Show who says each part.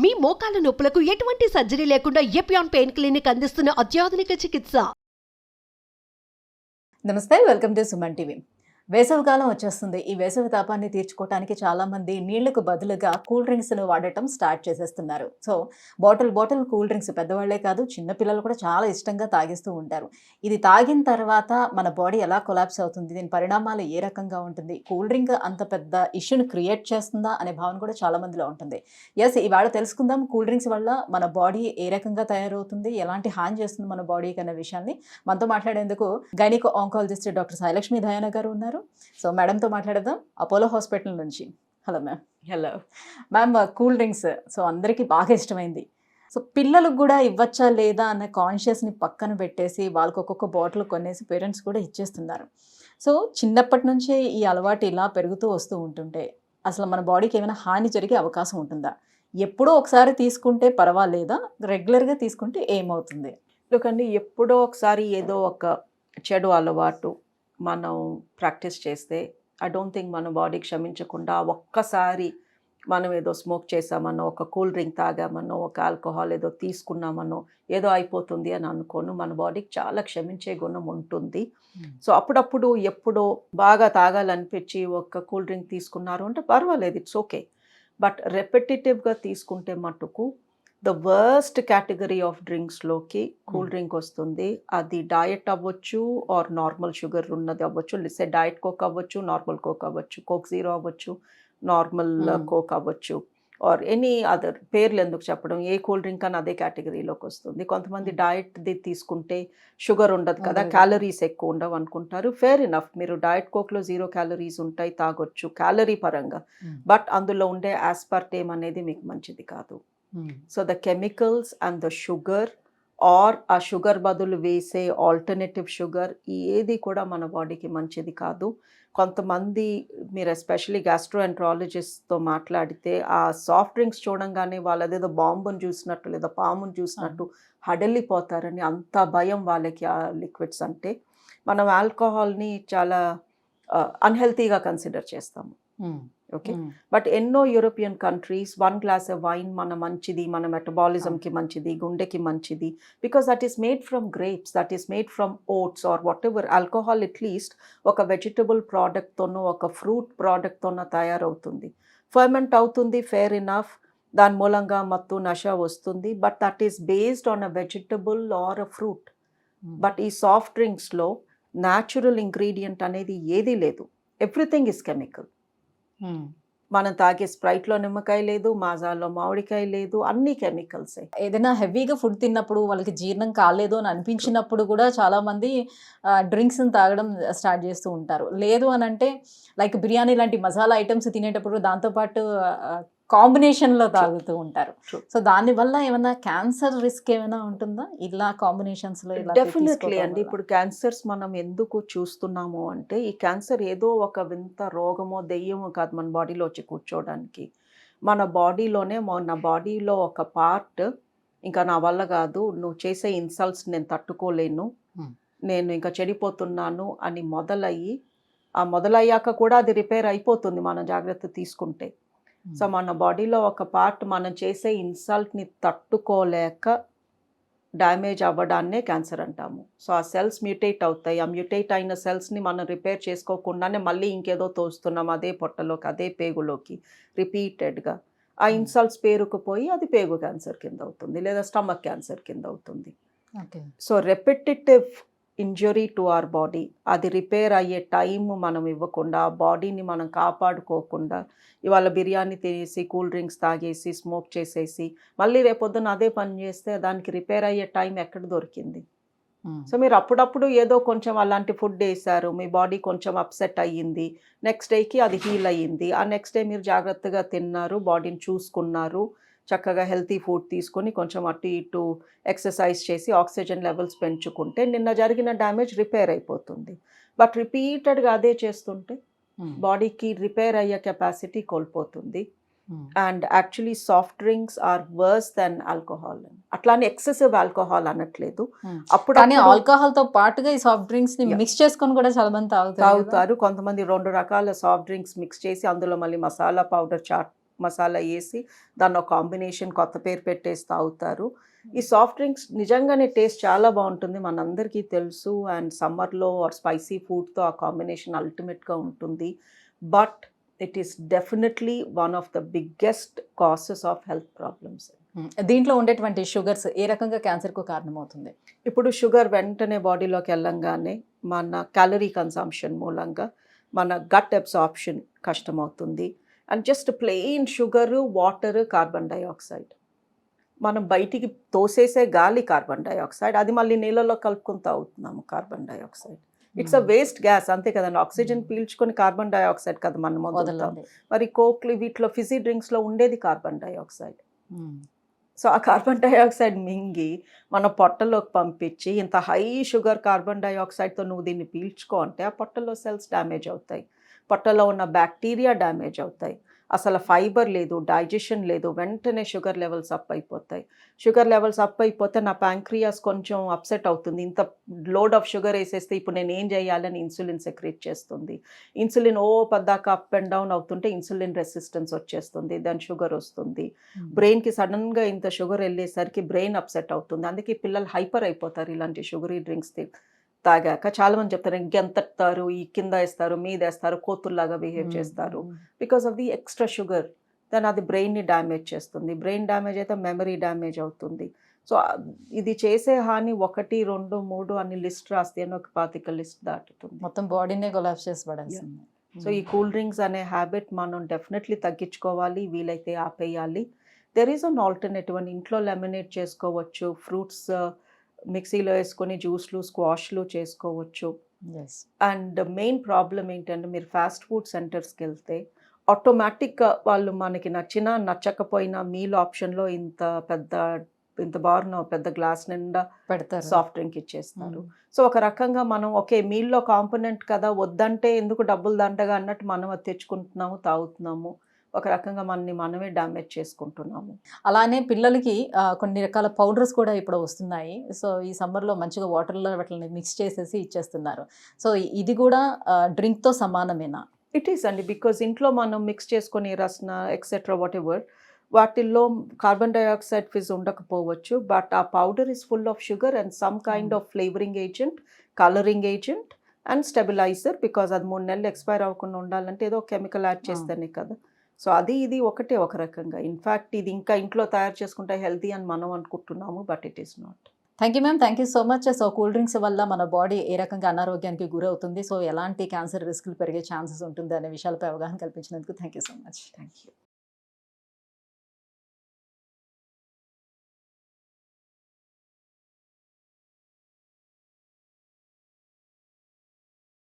Speaker 1: మీ మోకాల నొప్పులకు ఎటువంటి సర్జరీ లేకుండా ఎపియాన్ పెయిన్ క్లినిక్ అందిస్తున్న అత్యాధునిక చికిత్స.
Speaker 2: నమస్తే, వెల్కమ్ టు సుమన్ టీవీ. వేసవికాలం వచ్చేస్తుంది. ఈ వేసవి తాపాన్ని తీర్చుకోవడానికి చాలామంది నీళ్లకు బదులుగా కూల్ డ్రింక్స్ను వాడటం స్టార్ట్ చేసేస్తున్నారు. సో బాటిల్ కూల్ డ్రింక్స్ పెద్దవాళ్లే కాదు, చిన్నపిల్లలు కూడా చాలా ఇష్టంగా తాగిస్తూ ఉంటారు. ఇది తాగిన తర్వాత మన బాడీ ఎలా కొలాప్స్ అవుతుంది, దీని పరిణామాలు ఏ రకంగా ఉంటుంది, కూల్ డ్రింక్ అంత పెద్ద ఇష్యూని క్రియేట్ చేస్తుందా అనే భావన కూడా చాలా మందిలో ఉంటుంది. ఇవాళ తెలుసుకుందాం కూల్ డ్రింక్స్ వల్ల మన బాడీ ఏ రకంగా తయారవుతుంది, ఎలాంటి హాని చేస్తుంది మన బాడీకి అనే విషయాన్ని మనతో మాట్లాడేందుకు గైనిక్ ఆంకాలజిస్ట్ డాక్టర్ సాయిలక్ష్మి దయాన గారు ఉన్నారు. సో మేడంతో మాట్లాడదాం, అపోలో హాస్పిటల్ నుంచి. Hello ma'am.
Speaker 3: Hello
Speaker 2: ma'am, cool drinks so అందరికీ బాగా ఇష్టమైంది. సో పిల్లలకు కూడా ఇవ్వచ్చా లేదా అన్న కాన్షియస్ని పక్కన పెట్టేసి వాళ్ళకి ఒక్కొక్క బాటిల్ కొనేసి పేరెంట్స్ కూడా ఇచ్చేస్తున్నారు. సో చిన్నప్పటి నుంచే ఈ అలవాటు ఇలా పెరుగుతూ వస్తూ ఉంటుంటే అసలు మన బాడీకి ఏమైనా హాని జరిగే అవకాశం ఉంటుందా? ఎప్పుడో ఒకసారి తీసుకుంటే పర్వాలేదా, రెగ్యులర్గా తీసుకుంటే ఏమవుతుంది?
Speaker 3: ఎందుకంటే ఎప్పుడో ఒకసారి ఏదో ఒక చెడు అలవాటు మనం ప్రాక్టీస్ చేస్తే ఐ డోంట్ థింక్ మన బాడీ క్షమించకుండా ఒక్కసారి మనం ఏదో స్మోక్ చేసామనో, ఒక కూల్ డ్రింక్ తాగామనో, ఒక ఆల్కహాల్ ఏదో తీసుకున్నామనో ఏదో అయిపోతుంది అని అనుకోను. మన బాడీకి చాలా క్షమించే గుణం ఉంటుంది. సో అప్పుడప్పుడు ఎప్పుడో బాగా తాగాలనిపించి ఒక కూల్ డ్రింక్ తీసుకున్నారు అంటే పర్వాలేదు, ఇట్స్ ఓకే. బట్ రెపిటేటివ్గా తీసుకుంటే మటుకు ద వర్స్ట్ కేటగిరీ ఆఫ్ డ్రింక్స్లోకి కూల్ డ్రింక్ వస్తుంది. అది డయట్ అవ్వచ్చు ఆర్ నార్మల్ షుగర్ ఉన్నది అవ్వచ్చు. లిసే డయట్ కోక్ అవ్వచ్చు, నార్మల్ కోక్ అవ్వచ్చు, కోక్ జీరో అవ్వచ్చు, నార్మల్ కోక్ అవ్వచ్చు, ఆర్ ఎనీ అదర్. పేర్లు ఎందుకు చెప్పడం, ఏ కూల్ డ్రింక్ అని అదే కేటగిరీలోకి వస్తుంది. కొంతమంది డయట్ది తీసుకుంటే షుగర్ ఉండదు కదా, క్యాలరీస్ ఎక్కువ ఉండవు అనుకుంటారు. ఫేర్ ఇనఫ్, మీరు డయట్ కోక్లో 0 క్యాలరీస్ ఉంటాయి, తాగొచ్చు క్యాలరీ పరంగా. బట్ అందులో ఉండే ఆస్పర్టేమ్ అనేది మీకు మంచిది కాదు. So the chemicals and the sugar are ఆ షుగర్ బదులు వేసే ఆల్టర్నేటివ్ షుగర్ ఏది కూడా మన బాడీకి మంచిది కాదు. కొంతమంది మీరు ఎస్పెషలీ గ్యాస్ట్రోఎంట్రాలజిస్ట్తో మాట్లాడితే ఆ సాఫ్ట్ డ్రింక్స్ చూడంగానే వాళ్ళదేదో బాంబుని చూసినట్టు లేదా పాముని చూసినట్టు హడలిపోతారని, అంత భయం వాళ్ళకి ఆ లిక్విడ్స్ అంటే. మనం ఆల్కహాల్ని చాలా అన్హెల్తీగా కన్సిడర్ చేస్తాము. ఓకే, బట్ ఎన్నో యూరోపియన్ కంట్రీస్ 1 గ్లాస్ వైన్ మన మంచిది, మన మెటబాలిజంకి మంచిది, గుండెకి మంచిది, because that is made from grapes, that is made from oats or whatever. Alcohol at least ఒక వెజిటబుల్ ప్రోడక్ట్తోనో ఒక ఫ్రూట్ ప్రోడక్ట్తోనో తయారవుతుంది, ఫర్మెంట్ అవుతుంది, ఫేర్ ఇనఫ్. దాని మూలంగా మత్తు నష వస్తుంది, but that is based on a vegetable are a fruit. But ఈ సాఫ్ట్ డ్రింక్స్లో న్యాచురల్ ఇంగ్రీడియంట్ అనేది ఏదీ లేదు, ఎవ్రీథింగ్ ఇస్ కెమికల్. మనం తాగే స్ప్రైట్లో నిమ్మకాయ లేదు, మాజాలో మామిడికాయ లేదు, అన్ని కెమికల్సే.
Speaker 2: ఏదైనా హెవీగా ఫుడ్ తిన్నప్పుడు వాళ్ళకి జీర్ణం కాలేదు అని అనిపించినప్పుడు కూడా చాలా మంది డ్రింక్స్ని తాగడం స్టార్ట్ చేస్తూ ఉంటారు. లేదు అని అంటే లైక్ బిర్యానీ లాంటి మసాలా ఐటమ్స్ తినేటప్పుడు దాంతోపాటు కాంబినేషన్లో తాగుతూ ఉంటారు. సో దానివల్ల ఏమైనా క్యాన్సర్ రిస్క్ ఏమైనా ఉంటుందా ఇలా కాంబినేషన్స్లో?
Speaker 3: డెఫినెట్లీ అండి. ఇప్పుడు క్యాన్సర్స్ మనం ఎందుకు చూస్తున్నాము అంటే, ఈ క్యాన్సర్ ఏదో ఒక వింత రోగమో దెయ్యమో కాదు మన బాడీలో వచ్చి కూర్చోవడానికి. మన బాడీలోనే, మన బాడీలో ఒక పార్ట్ ఇంకా నా వల్ల కాదు, నువ్వు చేసే ఇన్సల్ట్స్ నేను తట్టుకోలేను, నేను ఇంకా చెడిపోతున్నాను అని మొదలయ్యాక కూడా అది రిపేర్ అయిపోతుంది మనం జాగ్రత్త తీసుకుంటే. సో మన బాడీలో ఒక పార్ట్ మనం చేసే ఇన్సల్ట్ని తట్టుకోలేక డ్యామేజ్ అవ్వడాన్నే క్యాన్సర్ అంటాము. సో ఆ సెల్స్ మ్యూటేట్ అవుతాయి. ఆ మ్యూటేట్ అయిన సెల్స్ని మనం రిపేర్ చేసుకోకుండానే మళ్ళీ ఇంకేదో తోస్తున్నాం అదే పొట్టలోకి, అదే పేగులోకి రిపీటెడ్గా. ఆ ఇన్సల్ట్స్ పేరుకుపోయి అది పేగు క్యాన్సర్ కింద అవుతుంది, లేదా స్టమక్ క్యాన్సర్ కింద అవుతుంది. So repetitive injury to our body, అది రిపేర్ అయ్యే టైం మనం ఇవ్వకుండా, బాడీని మనం కాపాడుకోకుండా, ఇవాళ బిర్యానీ తినేసి, కూల్ డ్రింక్స్ తాగేసి, స్మోక్ చేసేసి మళ్ళీ రేపొద్దున అదే పని చేస్తే దానికి రిపేర్ అయ్యే టైం ఎక్కడ దొరికింది? సో మీరు అప్పుడప్పుడు ఏదో కొంచెం అలాంటి ఫుడ్ వేసారు, మీ బాడీ కొంచెం అప్సెట్ అయ్యింది, నెక్స్ట్ డేకి అది హీల్ అయ్యింది, ఆ నెక్స్ట్ డే మీరు జాగ్రత్తగా తిన్నారు, బాడీని చూసుకున్నారు, చక్కగా హెల్తీ ఫుడ్ తీసుకొని కొంచెం అటు ఇటు ఎక్సర్సైజ్ చేసి ఆక్సిజన్ లెవెల్స్ పెంచుకుంటే నిన్న జరిగిన డ్యామేజ్ రిపేర్ అయిపోతుంది. బట్ రిపీటెడ్గా అదే చేస్తుంటే బాడీకి రిపేర్ అయ్యే కెపాసిటీ కోల్పోతుంది. And actually soft drinks are worse than alcohol. అట్లానే ఎక్సెసివ్ ఆల్కహాల్ అనట్లేదు,
Speaker 2: అప్పుడు ఆల్కహాల్ తో పాటుగా ఈ సాఫ్ట్ డ్రింక్స్ ని మిక్స్ చేసుకొని కూడా చాలా మంది తాగుతారు.
Speaker 3: కొంతమంది 2 రకాల సాఫ్ట్ డ్రింక్స్ మిక్స్ చేసి అందులో మళ్ళీ మసాలా పౌడర్, చాట్ మసాలా వేసి దాన్ని ఒక కాంబినేషన్ కొత్త పేరు పెట్టేసి తాగుతారు. ఈ సాఫ్ట్ డ్రింక్స్ నిజంగానే టేస్ట్ చాలా బాగుంటుంది, మనందరికీ తెలుసు. అండ్ సమ్మర్లో ఆర్ స్పైసీ ఫుడ్తో ఆ కాంబినేషన్ అల్టిమేట్గా ఉంటుంది. But it is definitely one of the biggest causes of health problems.
Speaker 2: దీంట్లో ఉండేటువంటి షుగర్స్ ఏ రకంగా క్యాన్సర్కు కారణమవుతుంది?
Speaker 3: ఇప్పుడు షుగర్ వెంటనే బాడీలోకి వెళ్ళంగానే మన క్యాలరీ కన్సంప్షన్ మూలంగా మన గట్ అబ్సార్ప్షన్ కష్టమవుతుంది. And just plain sugar, water, carbon dioxide, మనం బయటికి తోసేసే గాలి కార్బన్ డైఆక్సైడ్, అది మళ్ళీ నీళ్ళలో కలుపుకొని తాగుతున్నాము carbon dioxide. It's a waste gas, అంతే కదండి. ఆక్సిజన్ పీల్చుకొని కార్బన్ డైఆక్సైడ్ కదా మనం వదులుతాం. మరి కోక్లు వీటిలో ఫిజీ డ్రింక్స్లో ఉండేది కార్బన్ డైఆక్సైడ్. సో ఆ కార్బన్ డైఆక్సైడ్ మింగి మన పొట్టలోకి పంపించి ఇంత హై షుగర్ కార్బన్ డైఆక్సైడ్తో నువ్వు దీన్ని పీల్చుకో అంటే ఆ పొట్టలో సెల్స్ డ్యామేజ్ అవుతాయి, పొట్టలో ఉన్న బ్యాక్టీరియా డ్యామేజ్ అవుతాయి, అసలు ఫైబర్ లేదు, డైజెషన్ లేదు, వెంటనే షుగర్ లెవెల్స్ అప్ అయిపోతాయి. షుగర్ లెవెల్స్ అప్ అయిపోతే నా ప్యాంక్రియాస్ కొంచెం అప్సెట్ అవుతుంది. ఇంత లోడ్ ఆఫ్ షుగర్ వేసేస్తే ఇప్పుడు నేను ఏం చేయాలని ఇన్సులిన్ సెక్రెట్ చేస్తుంది. ఇన్సులిన్ పద్దాక అప్ అండ్ డౌన్ అవుతుంటే ఇన్సులిన్ రెసిస్టెన్స్ వచ్చేస్తుంది, దాని షుగర్ వస్తుంది. బ్రెయిన్కి సడన్గా ఇంత షుగర్ వెళ్ళేసరికి బ్రెయిన్ అప్సెట్ అవుతుంది. అందుకే పిల్లలు హైపర్ అయిపోతారు ఇలాంటి షుగరీ డ్రింక్స్ తాగాక. చాలామంది చెప్తారు ఇంకెంతస్తారు, ఈ కింద వేస్తారు, మీద వేస్తారు, కోతుల్లాగా బిహేవ్ చేస్తారు because of the extra sugar. దాని అది బ్రెయిన్ని డ్యామేజ్ చేస్తుంది. బ్రెయిన్ డ్యామేజ్ అయితే మెమరీ డ్యామేజ్ అవుతుంది. సో ఇది చేసే హాని 1, 2, 3 అని లిస్ట్ రాస్తే ఒక 25 లిస్ట్ దాటుతుంది.
Speaker 2: మొత్తం బాడీనే కొలాప్స్ చేసి పడేస్తుంది.
Speaker 3: సో ఈ కూల్ డ్రింక్స్ అనే హ్యాబిట్ మనం డెఫినెట్లీ తగ్గించుకోవాలి, వీలైతే ఆపేయాలి. దెర్ ఈజ్ అన్ ఆల్టర్నేటివ్ అని ఇంట్లో లెమినేట్ చేసుకోవచ్చు, ఫ్రూట్స్ మిక్సీలో వేసుకొని జ్యూస్లు, స్క్వాష్లు చేసుకోవచ్చు. అండ్ మెయిన్ ప్రాబ్లం ఏంటంటే మీరు ఫాస్ట్ ఫుడ్ సెంటర్స్కి వెళ్తే ఆటోమేటిక్గా వాళ్ళు మనకి నచ్చినా నచ్చకపోయినా మీల్ ఆప్షన్లో ఇంత బారున పెద్ద గ్లాస్ నిండా
Speaker 2: పెడతారు,
Speaker 3: సాఫ్ట్ డ్రింక్ ఇచ్చేస్తారు. సో ఒక రకంగా మనం ఓకే మీల్లో కాంపోనెంట్ కదా, వద్దంటే ఎందుకు డబ్బులు దండగా అన్నట్టు మనం అది తెచ్చుకుంటున్నాము, తాగుతున్నాము. ఒక రకంగా మనమే డ్యామేజ్ చేసుకుంటున్నాము.
Speaker 2: అలానే పిల్లలకి కొన్ని రకాల పౌడర్స్ కూడా ఇప్పుడు వస్తున్నాయి. సో ఈ సమ్మర్లో మంచిగా వాటర్లో వాటిని మిక్స్ చేసేసి ఇచ్చేస్తున్నారు. సో ఇది కూడా డ్రింక్తో సమానమేనా?
Speaker 3: ఇట్ ఈస్ అండి, బికాజ్ ఇంట్లో మనం మిక్స్ చేసుకొని రస్నా ఎక్సెట్రా వాట్ ఎవర్ వాటిల్లో కార్బన్ డైఆక్సైడ్ ఫిజ్ ఉండకపోవచ్చు, బట్ ఆ powder is full of sugar and some kind of flavouring agent, colouring agent and stabiliser. Because అది 3 నెలలు ఎక్స్పైర్ అవ్వకుండా ఉండాలంటే ఏదో కెమికల్ యాడ్ చేస్తేనే కదా. సో ఇది ఒకటే ఒక రకంగా. ఇన్ఫ్యాక్ట్ ఇది ఇంకా ఇంట్లో తయారు చేసుకుంటే హెల్తీ అని మనం అనుకుంటున్నాము, but it is not.
Speaker 2: Thank you ma'am, thank you so much. So cool drinks వల్ల మన బాడీ ఏ రకంగా అనారోగ్యానికి గురవుతుంది, సో ఎలాంటి క్యాన్సర్ రిస్కులు పెరిగే ఛాన్సెస్ ఉంటుంది అనే విషయాలపై అవగాహన కల్పించినందుకు thank you so much.
Speaker 3: Thank you.